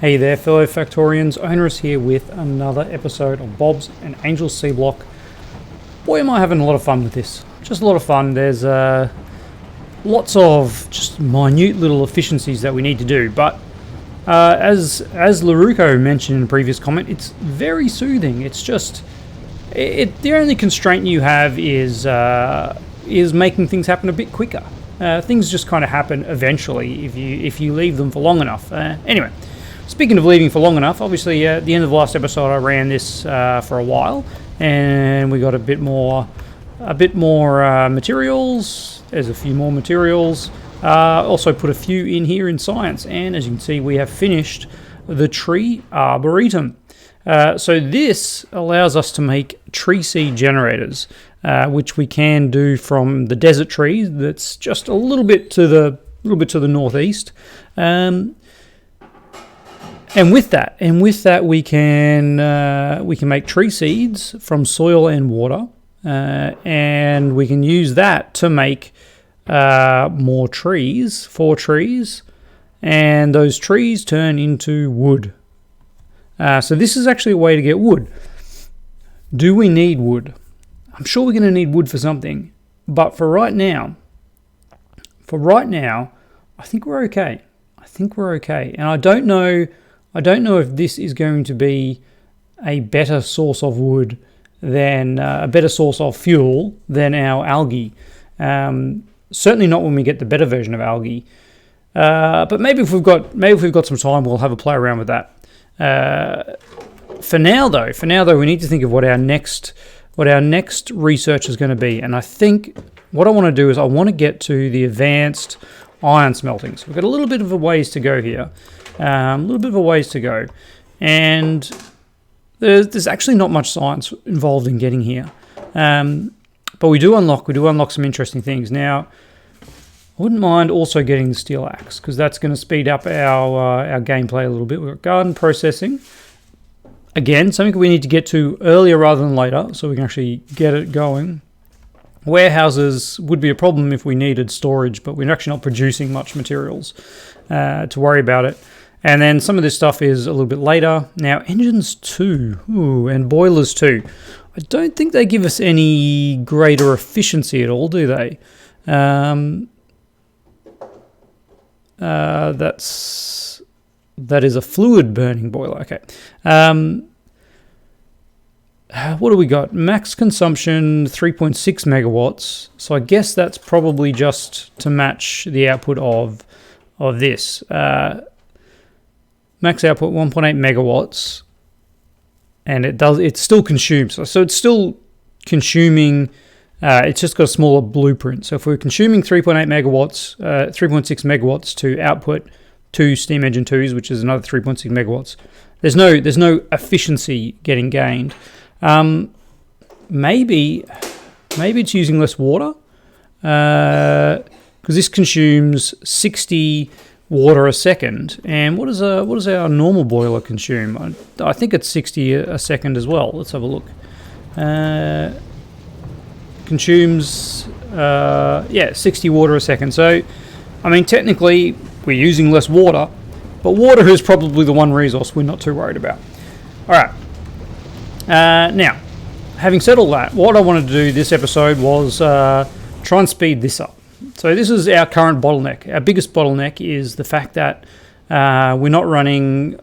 Hey there, fellow Factorians. Onerous here with another episode of Bob's and Angel's Seablock. Boy, am I having a lot of fun with this. Just a lot of fun. There's lots of just minute little efficiencies that we need to do, but as Laruko mentioned in a previous comment, it's very soothing. It's just the only constraint you have is making things happen a bit quicker. Things just kind of happen eventually if you leave them for long enough. Anyway. Speaking of leaving for long enough, obviously at the end of the last episode I ran this for a while, and we got a bit more materials. There's a few more materials. Also put a few in here in science, and as you can see, we have finished the tree arboretum. So this allows us to make tree seed generators, which we can do from the desert tree that's just a little bit to the northeast. And with that, we can make tree seeds from soil and water, and we can use that to make more trees, 4 trees, and those trees turn into wood. So this is actually a way to get wood. Do we need wood? I'm sure we're going to need wood for something, but for right now, I think we're okay. And I don't know if this is going to be a better source of wood than a better source of fuel than our algae. Certainly not when we get the better version of algae. But maybe if we've got some time, we'll have a play around with that. For now though, we need to think of what our next research is going to be. And I think what I want to do is I want to get to the advanced iron smelting. So we've got a little bit of a ways to go here. And there's actually not much science involved in getting here, but we do unlock some interesting things. Now, I wouldn't mind also getting the steel axe, because that's going to speed up our gameplay a little bit. We've got garden processing, again, something we need to get to earlier rather than later, so we can actually get it going. Warehouses would be a problem if we needed storage, but we're actually not producing much materials to worry about it. And then some of this stuff is a little bit later. Now, engines too, and boilers too. I don't think they give us any greater efficiency at all, do they? That is a fluid burning boiler. Okay. What do we got? Max consumption 3.6 megawatts. So I guess that's probably just to match the output of this. Max output 1.8 megawatts, and it still consumes. So it's still consuming. It's just got a smaller blueprint. So if we're consuming 3.8 megawatts, 3.6 megawatts to output 2 steam engine 2s, which is another 3.6 megawatts, there's no efficiency getting gained. Maybe it's using less water, because this consumes 60 water a second. And what does our normal boiler consume? I think it's 60 a second as well. Let's have a look. Consumes 60 water a second. So I mean, technically we're using less water, but water is probably the one resource we're not too worried about. All right. Now, having said all that, what I wanted to do this episode was try and speed this up. So this is our current bottleneck. Our biggest bottleneck is the fact that we're not running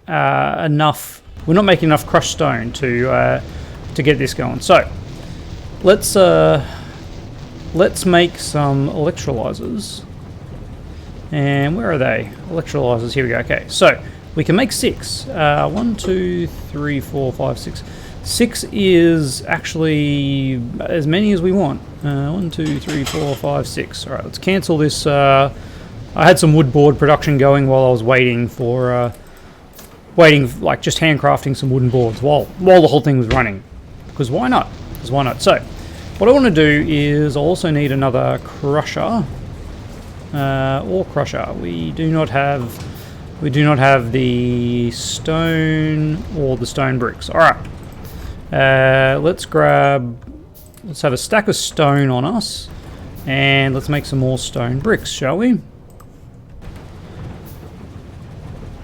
enough. We're not making enough crushed stone to get this going. So let's make some electrolysers. And where are they? Electrolysers. Here we go. Okay, so we can make 6. 1, 2, 3, 4, 5, 6. 6 is actually as many as we want. 1, 2, 3, 4, 5, 6. All right, let's cancel this. I had some wood board production going while I was waiting, like just handcrafting some wooden boards while the whole thing was running. Because why not? So, what I want to do is I also need another crusher. Ore crusher. We do not have the stone or the stone bricks. All right. Let's have a stack of stone on us, and let's make some more stone bricks, shall we?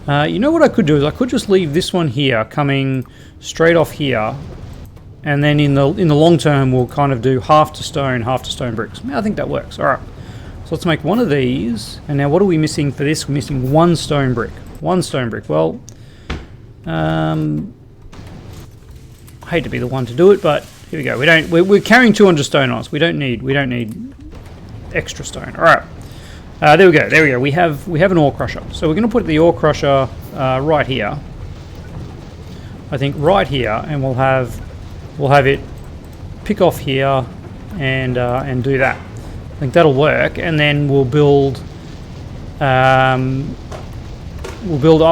You know what I could do is I could just leave this one here coming straight off here, and then in the long term we'll kind of do half to stone bricks. I think that works. All right. So let's make one of these. And now what are we missing for this? We're missing one stone brick. One stone brick. Well, I hate to be the one to do it, but here we go. We're carrying 200 stone on us. We don't need extra stone. All right. There we go. There we go. We have an ore crusher. So we're going to put the ore crusher right here. I think right here, and we'll have it pick off here and do that. I think that'll work, and then we'll build up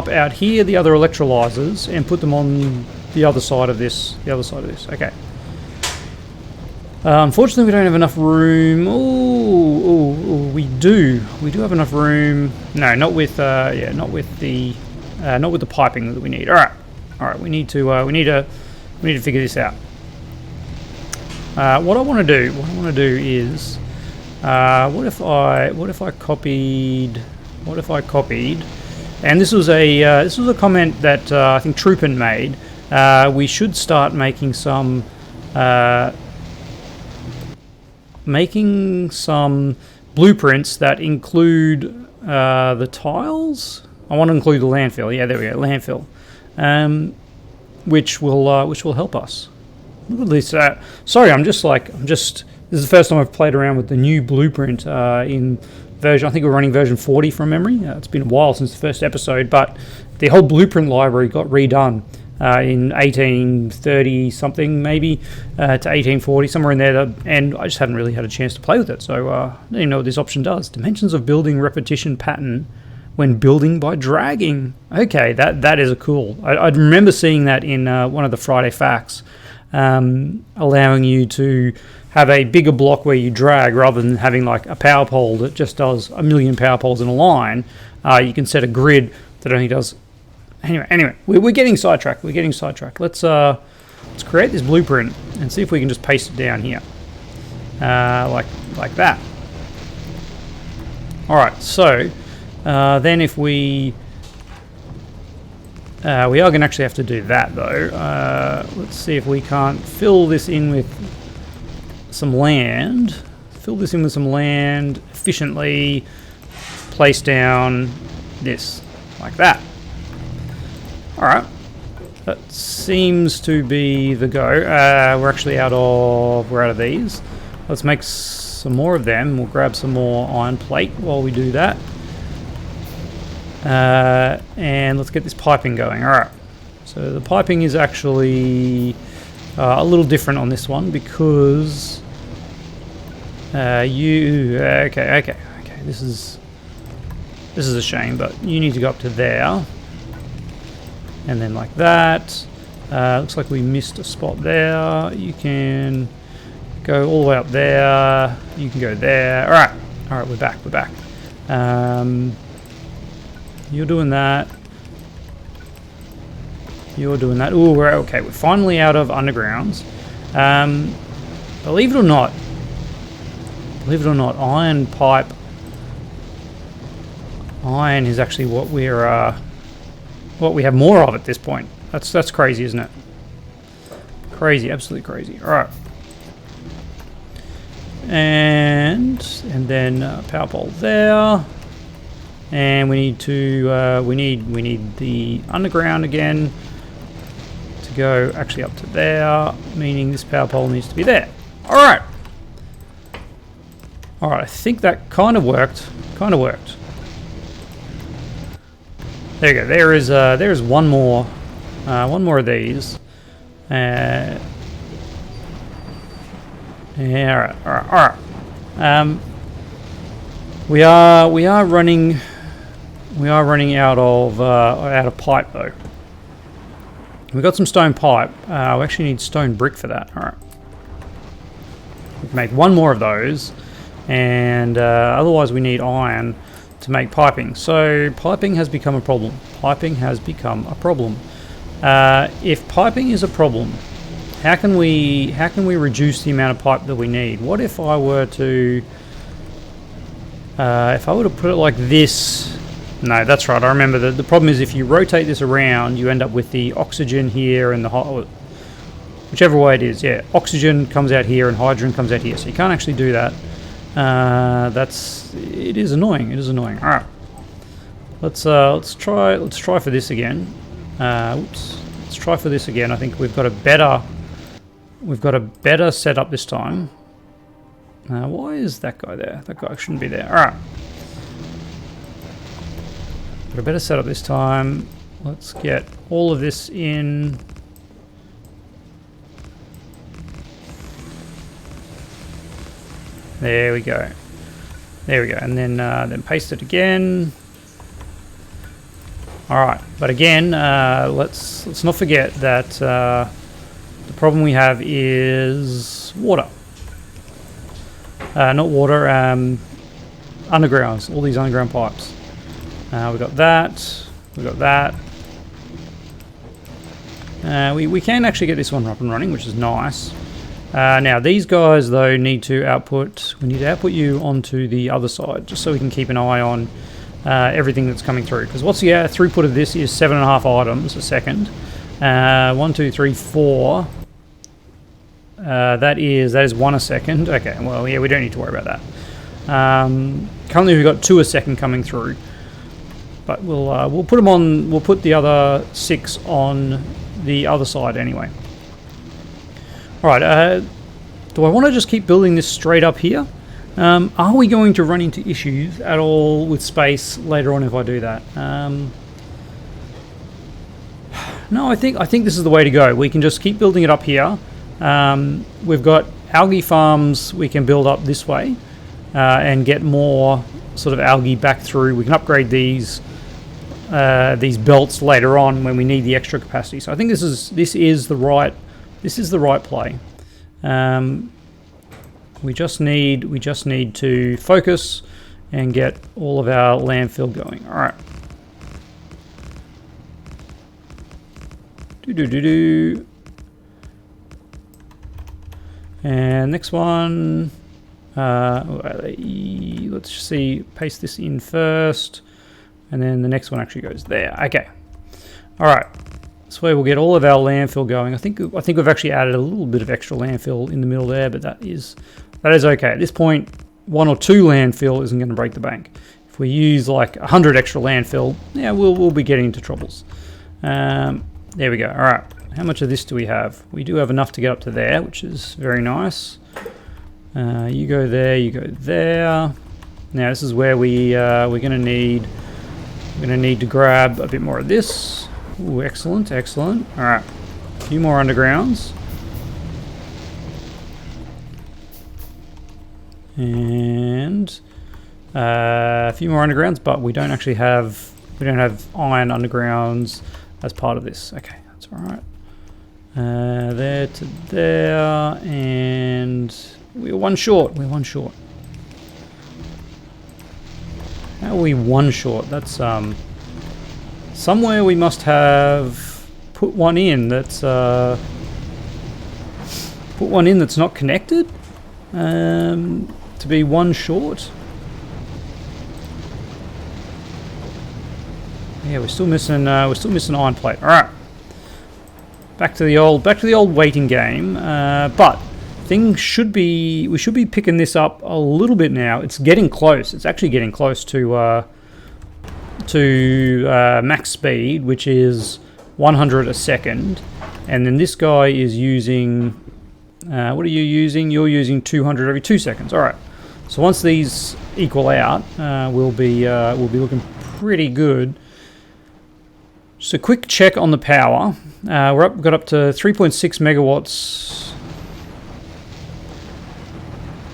out here the other electrolysers and put them on the other side of this. Okay. Unfortunately, we don't have enough room. Oh, we do. We do have enough room. No, not with not with the piping that we need. All right. We need to figure this out. What I want to do is, what if I copied? And this was a comment that I think Troopin made. We should start making some blueprints that include the tiles. I want to include the landfill. Yeah, there we go, landfill, which will help us. Look at this. Sorry, this is the first time I've played around with the new blueprint in version. I think we're running version 40 from memory. It's been a while since the first episode, but the whole blueprint library got redone in 1830 something, maybe to 1840, somewhere in there, and I just haven't really had a chance to play with it. So I don't even know what this option does. Dimensions of building repetition pattern when building by dragging. Okay, that is a cool. I remember seeing that in one of the Friday facts, allowing you to have a bigger block where you drag rather than having like a power pole that just does a million power poles in a line. You can set a grid that only does. Anyway, we're getting sidetracked. Let's create this blueprint and see if we can just paste it down here, like that. All right. So then if we are going to actually have to do that though. Let's see if we can't fill this in with some land. Efficiently. Place down this like that. All right, that seems to be the go. We're actually out of these. Let's make some more of them. We'll grab some more iron plate while we do that. And let's get this piping going. All right. So the piping is actually a little different on this one because okay. This is a shame, but you need to go up to there. And then like that. Looks like we missed a spot there. You can go all the way up there. You can go there. All right, we're back. You're doing that. Ooh, we're okay. We're finally out of undergrounds. Believe it or not, iron pipe. Iron is actually what we have more of at this point. That's crazy, isn't it? Crazy, absolutely crazy. All right. And then power pole there. And we need to we need the underground again to go actually up to there, meaning this power pole needs to be there. All right. I think that kind of worked. There you go. There is one more of these. Yeah. All right. We are running out of pipe though. We got some stone pipe. We actually need stone brick for that. All right. We can make one more of those, and otherwise we need iron to make piping. So piping has become a problem. If piping is a problem, how can we reduce the amount of pipe that we need? What if I were to put it like this No, that's right. I remember the problem is if you rotate this around, you end up with the oxygen here and the whichever way it is. Yeah, oxygen comes out here and hydrogen comes out here. So you can't actually do that. It is annoying. It is annoying. All right. Let's try for this again. Oops. Let's try for this again. I think we've got a better setup this time. Why is that guy there? That guy shouldn't be there. All right. Got a better setup this time. Let's get all of this in. There we go. There we go. And then paste it again. All right. But again, let's not forget that the problem we have is water. Not water. Undergrounds. All these underground pipes. We got that. We got that. We can actually get this one up and running, which is nice. Now these guys though need to output. We need to output you onto the other side, just so we can keep an eye on everything that's coming through. Because what's the throughput of this is 7.5 items a second. 1, 2, 3, 4. That is 1 a second. Okay. Well, yeah, we don't need to worry about that. Currently, we've got 2 a second coming through. But we'll put them on. We'll put the other 6 on the other side anyway. All right. Do I want to just keep building this straight up here? Are we going to run into issues at all with space later on if I do that? No, I think this is the way to go. We can just keep building it up here. We've got algae farms we can build up this way and get more sort of algae back through. We can upgrade these belts later on when we need the extra capacity. So I think this is the right play. We just need to focus and get all of our landfill going. All right. And next one. Let's see. Paste this in first, and then the next one actually goes there. Okay. All right. This way we'll get all of our landfill going. I think we've actually added a little bit of extra landfill in the middle there, but that is okay. At this point, 1 or 2 landfill isn't going to break the bank. If we use like 100 extra landfill, yeah, we'll be getting into troubles. There we go. All right. How much of this do we have? We do have enough to get up to there, which is very nice. You go there. You go there. Now this is where we're going to need to grab a bit more of this. Ooh, excellent, excellent. All right, a few more undergrounds, and a few more undergrounds. But we don't have iron undergrounds as part of this. Okay, that's all right. There to there, and we're one short. We're one short. How are we one short? That's somewhere we must have put one in that's not connected to be one short. Yeah, we're still missing iron plate. All right, back to the old waiting game. But we should be picking this up a little bit now. It's getting close. It's actually getting close to max speed, which is 100 a second, and then this guy is using what are you using? You're using 200 every 2 seconds. All right, so once these equal out, we'll be looking pretty good. Just a quick check on the power. Got up to 3.6 megawatts.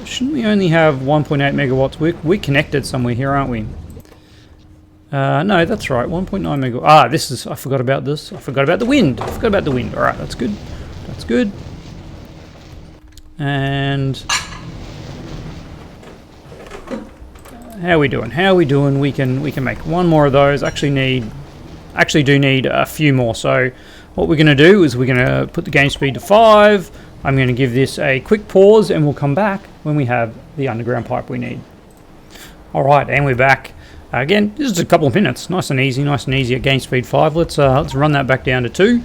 Shouldn't we only have 1.8 megawatts? We're connected somewhere here, aren't we? No, that's right. 1.9 megawatts. I forgot about this. I forgot about the wind. All right, that's good. That's good. And how are we doing? We can make one more of those. Actually do need a few more. So what we're going to do is we're going to put the game speed to 5. I'm going to give this a quick pause, and we'll come back when we have the underground pipe we need. All right, and we're back. Again, this is a couple of minutes, nice and easy at game speed 5. Let's run that back down to 2.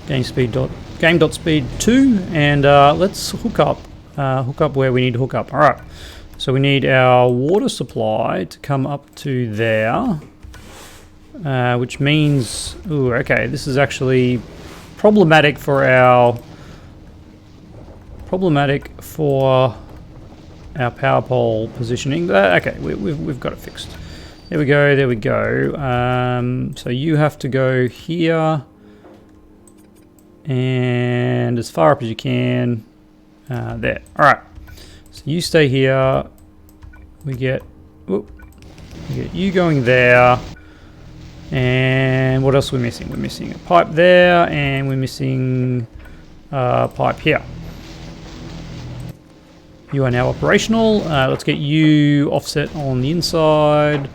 Game.speed 2, and let's hook up where we need to hook up. All right. So we need our water supply to come up to there, which means, ooh, okay, this is actually problematic for our power pole positioning. Okay, we've got it fixed. There we go. There we go. So you have to go here, and as far up as you can. There. All right. So you stay here. We get you going there. And what else are we missing? We're missing a pipe there, and we're missing a pipe here. You are now operational. Let's get you offset on the inside.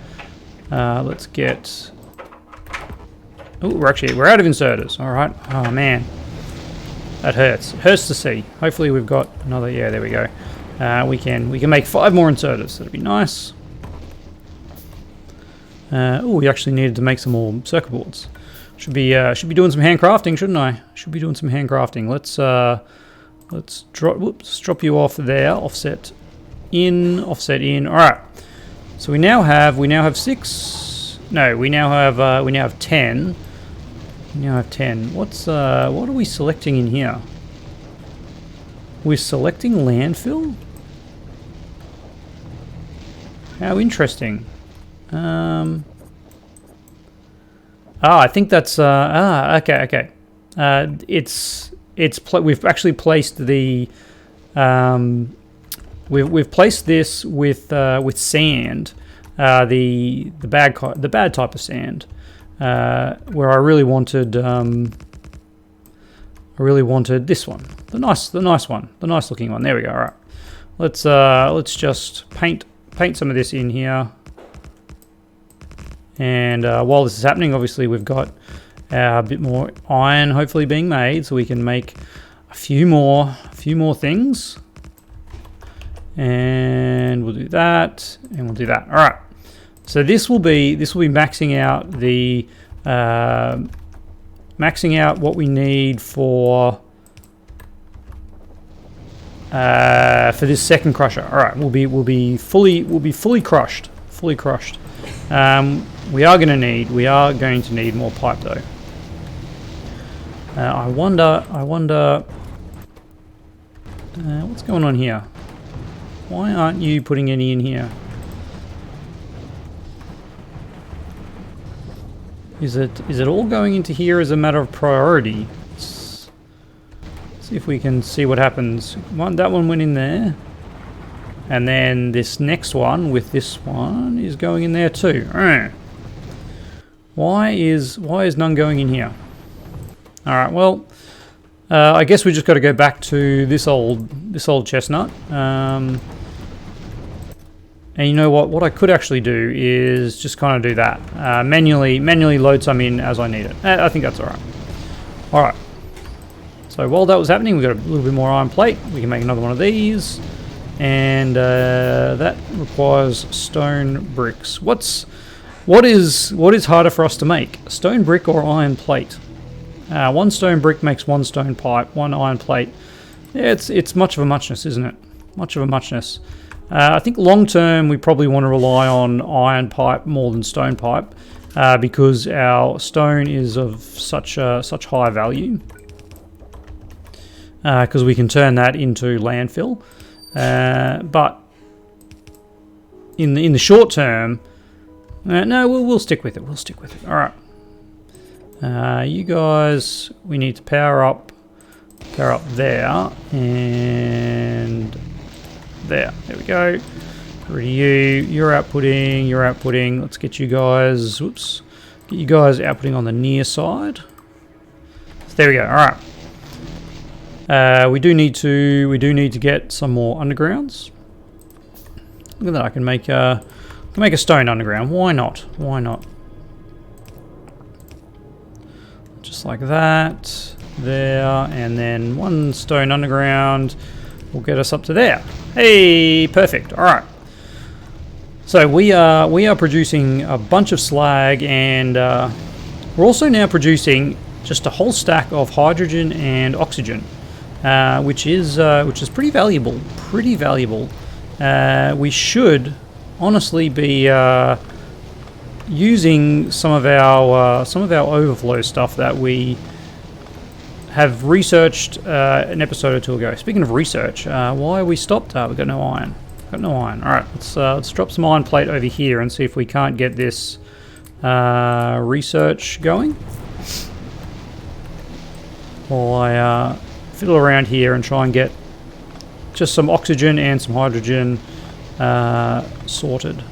Let's get. Oh, we're out of inserters. All right. Oh man, that hurts. It hurts to see. Hopefully we've got another. Yeah, there we go. We can make 5 more inserters. That'd be nice. Oh, we actually needed to make some more circuit boards. Should be doing some handcrafting, shouldn't I? Should be doing some handcrafting. Let's drop you off there. Offset in. All right. So we now have 6. No, we now have 10. We now have 10. What are we selecting in here? We're selecting landfill? How interesting. I think that's okay. We've actually placed the we've placed this with sand, the bad type of sand, where I really wanted this one, the nice one, the nice looking one. There we go. All right, let's just paint some of this in here. And while this is happening, obviously we've got a bit more iron hopefully being made, so we can make a few more things. And we'll do that, and we'll do that. All right. So this will be maxing out the maxing out what we need for this second crusher. All right, we'll be fully crushed. We are going to need more pipe though. I wonder what's going on here. Why aren't you putting any in here? Is it all going into here as a matter of priority? Let's see if we can see what happens. That one went in there. And then this next one with this one is going in there too. Why is none going in here? All right. Well, I guess we just got to go back to this old chestnut. And you know what? What I could actually do is just kind of do that. Manually load some in as I need it. I think that's all right. All right. So while that was happening, we got a little bit more iron plate. We can make another one of these. And that requires stone bricks. What is harder for us to make? Stone brick or iron plate? 1 stone brick makes 1 stone pipe. 1 iron plate. Yeah, it's much of a muchness, isn't it? Much of a muchness. I think long term we probably want to rely on iron pipe more than stone pipe because our stone is of such high value. Because we can turn that into landfill. But in the short term, no, we'll stick with it. All right. You guys, we need to power up there and there. There we go. You're outputting. Let's get you guys. Whoops. Get you guys outputting on the near side. So there we go. All right. We do need to get some more undergrounds. Look at that! I can make a stone underground. Why not? Just like that. There, and then 1 stone underground will get us up to there. Hey, perfect. All right. So we are producing a bunch of slag, and we're also now producing just a whole stack of hydrogen and oxygen, which is pretty valuable. Pretty valuable. We should honestly be using some of our overflow stuff that we have researched an episode or two ago. Speaking of research, why are we stopped? We've got no iron. Got no iron. All right, let's drop some iron plate over here and see if we can't get this research going. While I fiddle around here and try and get just some oxygen and some hydrogen sorted.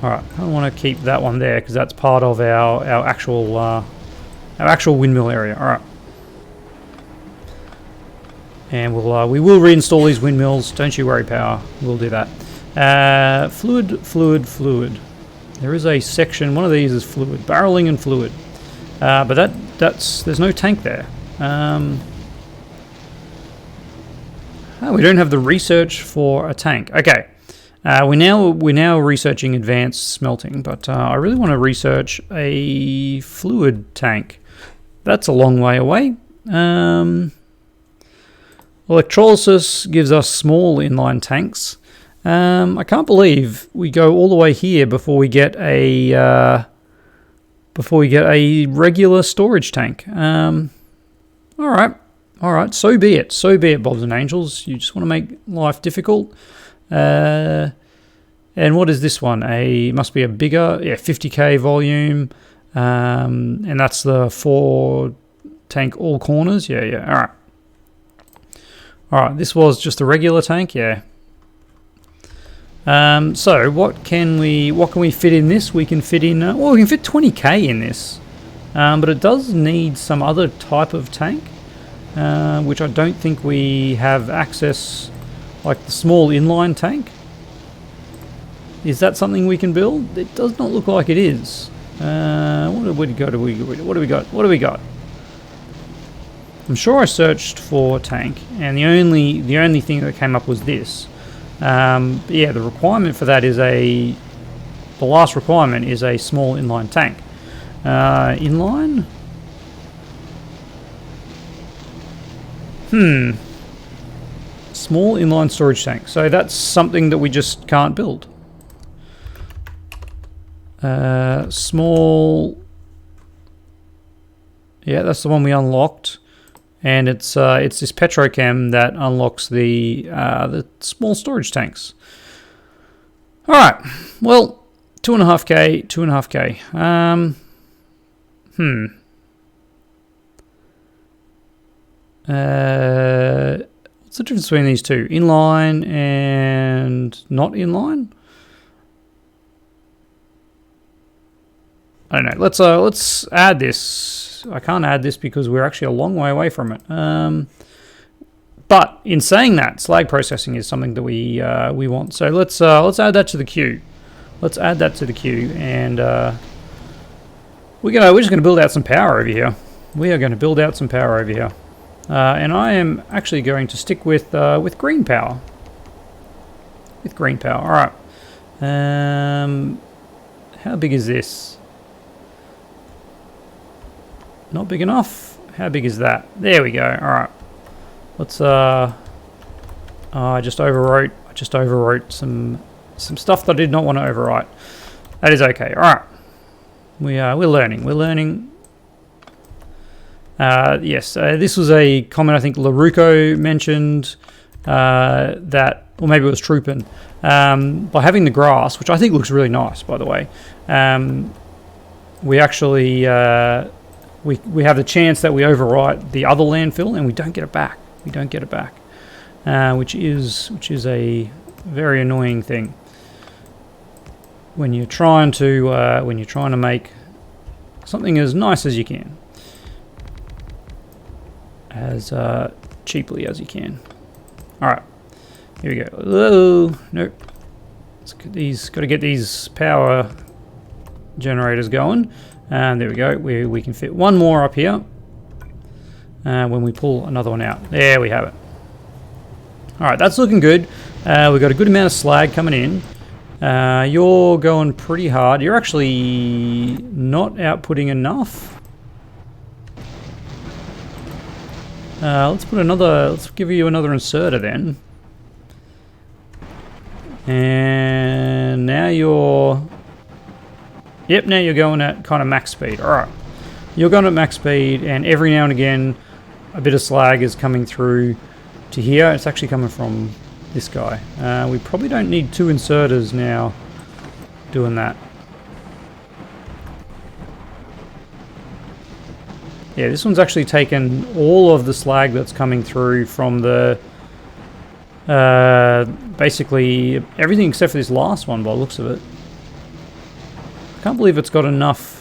All right, I don't want to keep that one there because that's part of our actual windmill area. All right. And we will reinstall these windmills. Don't you worry, Power. We'll do that. Fluid. There is a section. One of these is fluid, barreling and fluid. But there's no tank there. We don't have the research for a tank. Okay. We're now researching advanced smelting, but I really want to research a fluid tank. That's a long way away. Electrolysis gives us small inline tanks. I can't believe we go all the way here before we get a regular storage tank. All right. So be it. Bobs and Angels. You just want to make life difficult. And what is this one? Must be a bigger, 50k volume. And that's the 4 tank all corners. Yeah. All right. This was just a regular tank. Yeah. So what can we fit in this? We can fit in. We can fit 20k in this. But it does need some other type of tank, which I don't think we have access. Like the small inline tank. Is that something we can build? It does not look like it is. What do we got? I'm sure I searched for tank, and the only thing that came up was this. The requirement for that is the last requirement is a small inline tank. Inline? Small inline storage tank. So that's something that we just can't build. Small. Yeah, that's the one we unlocked, and it's this petrochem that unlocks the small storage tanks. All right. Well, 2.5k. What's the difference between these two? Inline and not inline? I don't know. Let's add this. I can't add this because we're actually a long way away from it. But in saying that, slag processing is something that we want. So let's add that to the queue. And we're just gonna build out some power over here. And I am actually going to stick with green power. All right. How big is this? Not big enough. How big is that? There we go. All right. Let's. I just overwrote some stuff that I did not want to overwrite. That is okay. All right. We're learning. Yes, this was a comment I think LaRucco mentioned that, or maybe it was Troopin, by having the grass, which I think looks really nice, by the way. We actually we have the chance that we overwrite the other landfill and we don't get it back. Which is a very annoying thing when you're trying to make something as nice as you can. As cheaply as you can. Alright, here we go. Hello. Nope. Got to get these power generators going. And there we go. We can fit one more up here when we pull another one out. There we have it. Alright, that's looking good. We've got a good amount of slag coming in. You're going pretty hard. You're actually not outputting enough. Let's give you another inserter then. And now you're... Yep, now you're going at kind of max speed. Alright. You're going at max speed, and every now and again a bit of slag is coming through to here. It's actually coming from this guy. We probably don't need 2 inserters now doing that. Yeah, this one's actually taken all of the slag that's coming through from the... basically everything except for this last one by the looks of it. I can't believe it's got enough.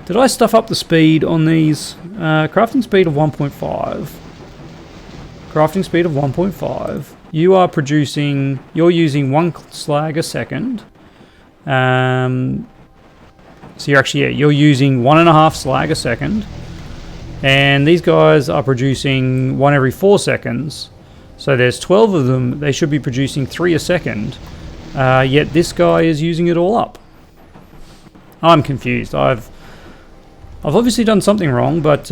Did I stuff up the speed on these? Crafting speed of 1.5. Crafting speed of 1.5. You are producing... You're using 1 slag a second. So you're actually... Yeah, you're using 1.5 slag a second. And these guys are producing 1 every 4 seconds. So there's 12 of them. They should be producing 3 a second. Yet this guy is using it all up. I'm confused. I've obviously done something wrong, but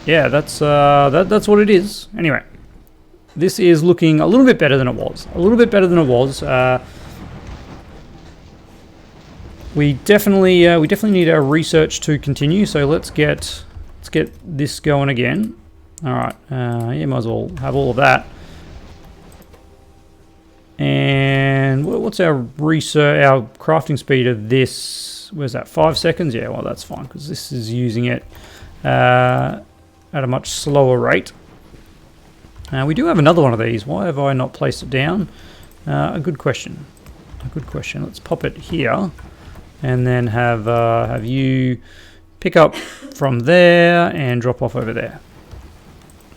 yeah, that's what it is. Anyway, this is looking a little bit better than it was. A little bit better than it was. We definitely need our research to continue. So let's get this going again. All right, yeah, might as well have all of that. And what's our research? Our crafting speed of this? Where's that? 5 seconds? Yeah, well that's fine because this is using it at a much slower rate. We do have another one of these. Why have I not placed it down? A good question. A good question. Let's pop it here, and then have you pick up from there and drop off over there.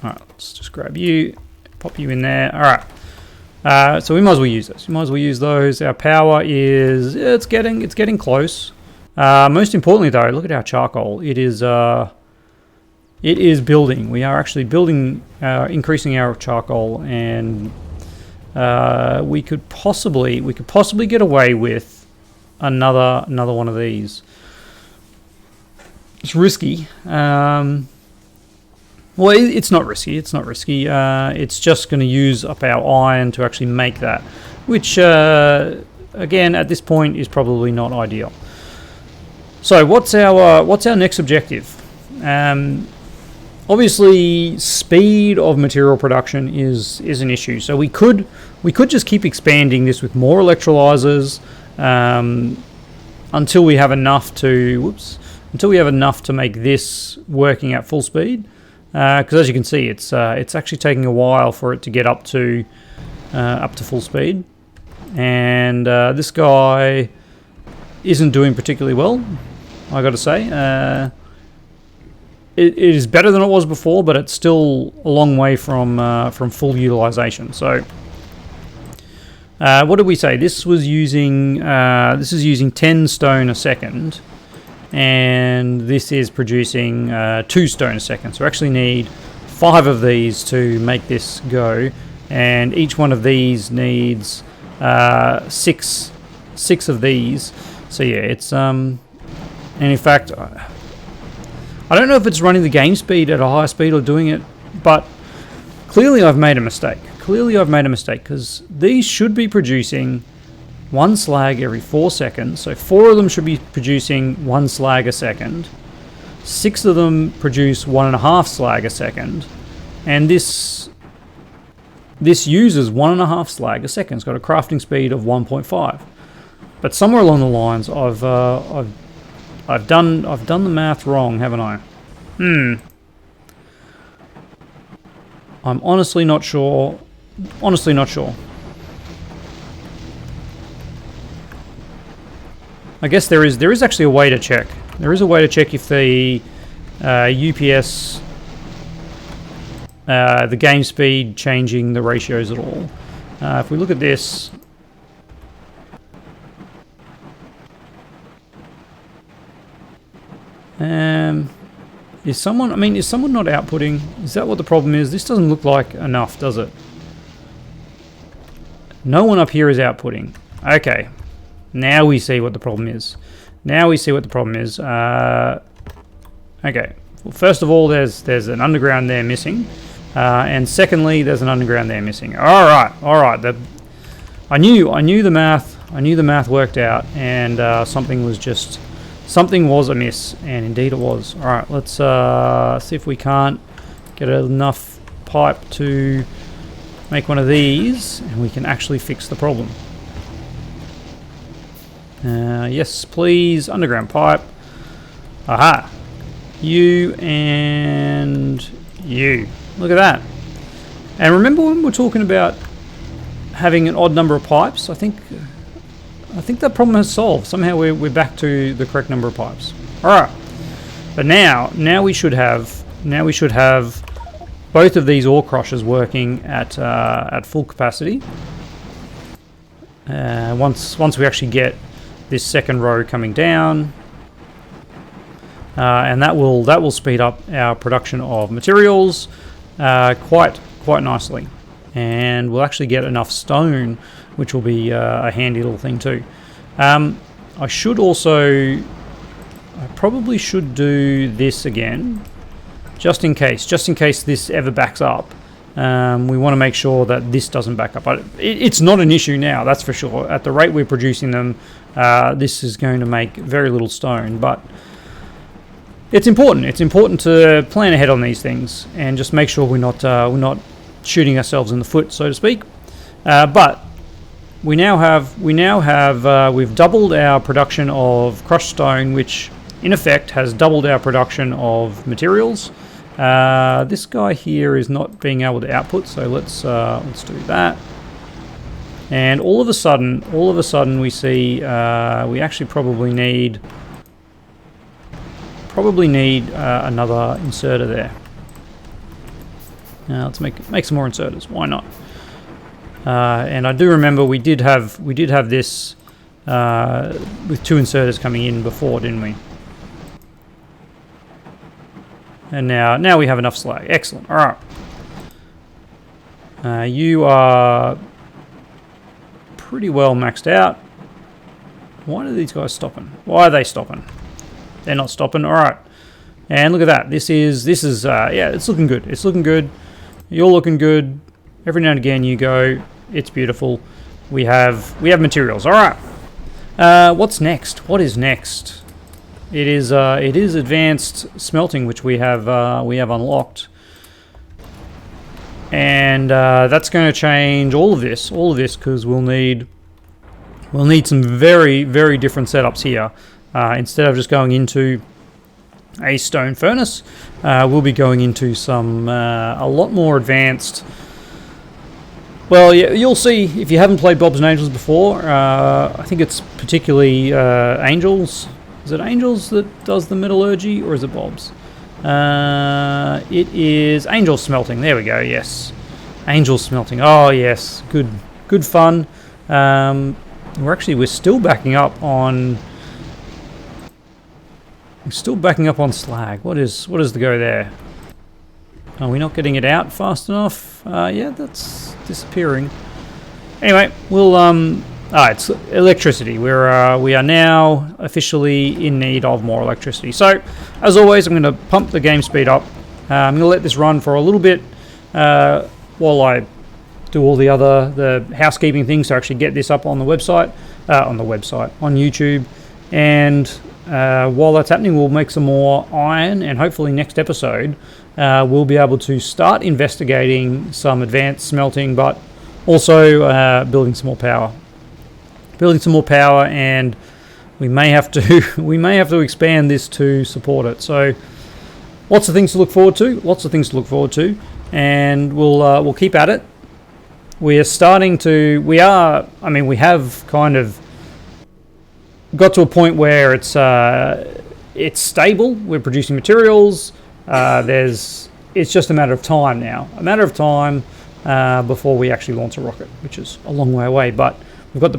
All right, let's just grab you, pop you in there. All right. So we might as well use this. We might as well use those. Our power is it's getting close. Most importantly, though, look at our charcoal. It is building. We are actually building, increasing our charcoal, and we could possibly get away with another one of these. It's risky. Well, it's not risky. It's not risky. It's just going to use up our iron to actually make that, which again at this point is probably not ideal. So what's our next objective? Obviously, speed of material production is an issue. So we could just keep expanding this with more electrolysers until we have enough to make this working at full speed. Because as you can see, it's actually taking a while for it to get up to full speed, and this guy isn't doing particularly well. I got to say, it is better than it was before, but it's still a long way from full utilization. So, what did we say? This is using 10 stone a second. And this is producing 2 stone a second. So we actually need 5 of these to make this go, and each one of these needs 6 of these. So yeah, it's and in fact, I don't know if it's running the game speed at a higher speed or doing it, but clearly I've made a mistake. Because these should be producing 1 slag every 4 seconds, so 4 of them should be producing 1 slag a second. 6 of them produce 1.5 slag a second, and this uses 1.5 slag a second. It's got a crafting speed of 1.5. But somewhere along the lines, I've done the math wrong, haven't I? I'm honestly not sure. I guess there is actually a way to check. There is a way to check if the UPS, the game speed, changing the ratios at all. If we look at this, Is someone not outputting? Is that what the problem is? This doesn't look like enough, does it? No one up here is outputting. Okay. Now we see what the problem is. Okay. Well, first of all, there's an underground there missing. And secondly, there's an underground there missing. Alright. I knew the math worked out, and something was amiss, and indeed it was. Alright, let's see if we can't get enough pipe to make one of these, and we can actually fix the problem. Yes, please, underground pipe. Aha! You and you. Look at that. And remember when we were talking about having an odd number of pipes? I think that problem has solved. Somehow we're back to the correct number of pipes. All right, but now we should have both of these ore crushers working at full capacity. Once we actually get this second row coming down, and that will speed up our production of materials quite nicely. And we'll actually get enough stone, which will be a handy little thing too. I probably should do this again, just in case this ever backs up. We want to make sure that this doesn't back up. It's not an issue now, that's for sure. At the rate we're producing them, this is going to make very little stone, but it's important. It's important to plan ahead on these things and just make sure we're not shooting ourselves in the foot, so to speak. But we've doubled our production of crushed stone, which in effect has doubled our production of materials. This guy here is not being able to output, so let's do that. And all of a sudden we see we actually probably need another inserter there. Let's make some more inserters. Why not? And I do remember we did have this with two inserters coming in before, didn't we? And now we have enough slag. Excellent. All right. You are pretty well maxed out. Why are these guys stopping? Why are they stopping? They're not stopping. All right. And look at that. This is yeah, it's looking good. It's looking good. You're looking good. Every now and again you go. It's beautiful. We have materials. All right. What's next? What is next? It is advanced smelting, which we have unlocked, and that's going to change all of this because we'll need some very, very different setups here. Instead of just going into a stone furnace, we'll be going into some a lot more advanced. Well, yeah, you'll see if you haven't played Bobs and Angels before. I think it's particularly Angels. Is it Angels that does the metallurgy, or is it Bob's? It is Angels smelting. There we go. Yes, Angels smelting. Oh yes, good fun. We're still backing up on. We're still backing up on slag. What is the go there? Are we not getting it out fast enough? Yeah, that's disappearing. Anyway, we'll it's electricity. We are now officially in need of more electricity. So, as always, I'm going to pump the game speed up. I'm going to let this run for a little bit while I do all the housekeeping things to actually get this up on the website, on YouTube. And while that's happening, we'll make some more iron, and hopefully next episode we'll be able to start investigating some advanced smelting, but also building some more power. And we may have to expand this to support it. So lots of things to look forward to. And we'll keep at it. We have kind of got to a point where it's stable. We're producing materials. It's just a matter of time now. Before we actually launch a rocket, which is a long way away, but we've got the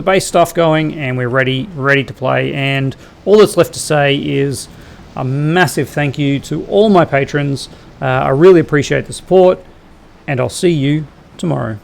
base stuff going, and we're ready to play. And all that's left to say is a massive thank you to all my patrons. I really appreciate the support, and I'll see you tomorrow.